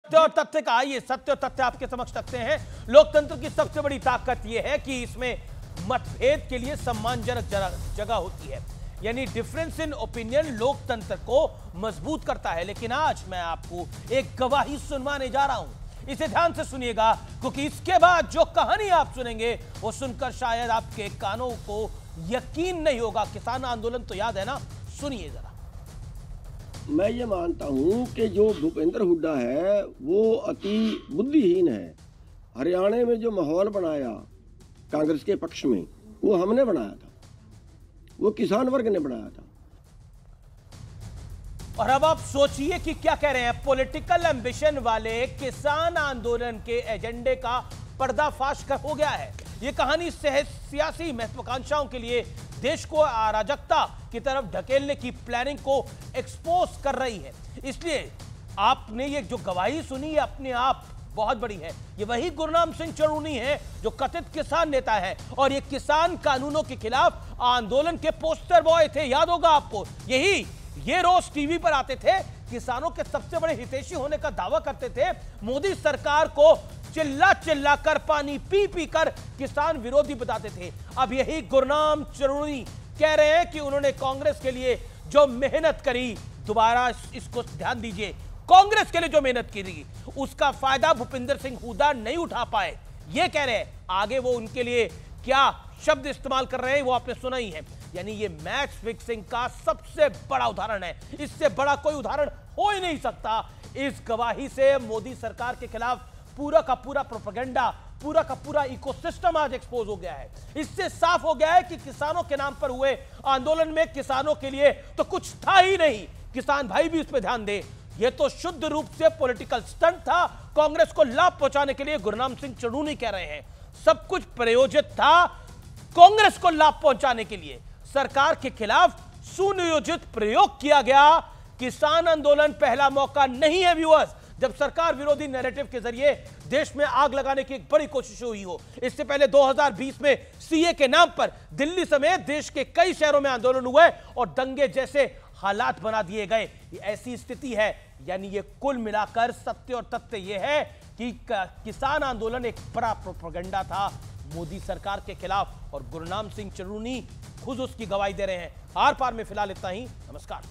सत्य और तथ्य का, आइए सत्य और तथ्य आपके समक्ष रखते हैं। लोकतंत्र की सबसे बड़ी ताकत यह है कि इसमें मतभेद के लिए सम्मानजनक जगह होती है, यानी डिफरेंस इन ओपिनियन लोकतंत्र को मजबूत करता है। लेकिन आज मैं आपको एक गवाही सुनवाने जा रहा हूं, इसे ध्यान से सुनिएगा, क्योंकि इसके बाद जो कहानी आप सुनेंगे वो सुनकर शायद आपके कानों को यकीन नहीं होगा। किसान आंदोलन तो याद है ना, सुनिए जरा। मैं ये मानता हूँ कि जो भूपेंद्र हुड्डा है वो अति बुद्धिहीन है। हरियाणा में जो माहौल बनाया कांग्रेस के पक्ष में, वो हमने बनाया था, वो किसान वर्ग ने बनाया था। और अब आप सोचिए कि क्या कह रहे हैं, पॉलिटिकल एम्बिशन वाले किसान आंदोलन के एजेंडे का पर्दाफाश हो गया है। यह कहानी सियासी महत्वाकांक्षाओं के लिए देश को अराजकता की तरफ ढकेलने की प्लानिंग को एक्सपोज कर रही है। इसलिए आपने ये जो गवाही सुनी, ये अपने आप बहुत बड़ी है। ये वही गुरनाम सिंह चरूनी है जो कथित किसान नेता है, और ये किसान कानूनों के खिलाफ आंदोलन के पोस्टर बॉय थे। याद होगा आपको, ये रोज टीवी पर आते थे, किसानों के सबसे बड़े हितैषी होने का दावा करते थे, मोदी सरकार को चिल्ला चिल्ला कर, पानी पी पी कर किसान विरोधी बताते थे। अब यही गुरनाम चरूनी कह रहे हैं कि उन्होंने कांग्रेस के लिए जो मेहनत करी, दोबारा इसको ध्यान दीजिए, कांग्रेस के लिए जो मेहनत की उसका फायदा भूपेंद्र सिंह हुड्डा नहीं उठा पाए, ये कह रहे हैं। आगे वो उनके लिए क्या शब्द इस्तेमाल कर रहे हैं वो आपने सुना ही है। यानी ये मैच फिक्सिंग का सबसे बड़ा उदाहरण है, इससे बड़ा कोई उदाहरण हो ही नहीं सकता। इस गवाही से मोदी सरकार के खिलाफ पूरा का पूरा प्रोपेगेंडा, पूरा का पूरा इकोसिस्टम आज एक्सपोज हो गया है। इससे साफ हो गया है कि किसानों के नाम पर हुए आंदोलन में किसानों के लिए तो कुछ था ही नहीं। किसान भाई भी इस पर ध्यान दे, यह तो शुद्ध रूप से पॉलिटिकल स्टंट था। कांग्रेस को लाभ पहुंचाने के लिए गुरनाम सिंह चरूनी कह रहे हैं, सब कुछ प्रयोजित था कांग्रेस को लाभ पहुंचाने के लिए। सरकार के खिलाफ सुनियोजित प्रयोग किया गया। किसान आंदोलन पहला मौका नहीं है व्यूअर्स, जब सरकार विरोधी नैरेटिव के जरिए देश में आग लगाने की एक बड़ी कोशिश हुई हो। इससे पहले 2020 में सीए के नाम पर दिल्ली समेत देश के कई शहरों में आंदोलन हुए और दंगे जैसे हालात बना दिए गए। ये ऐसी स्थिति है, यानी ये कुल मिलाकर सत्य और तथ्य ये है कि किसान आंदोलन एक बड़ा प्रोपेगेंडा था मोदी सरकार के खिलाफ, और गुरनाम सिंह चरूनी खुद उसकी गवाही दे रहे हैं। आर पार में फिलहाल इतना ही। नमस्कार।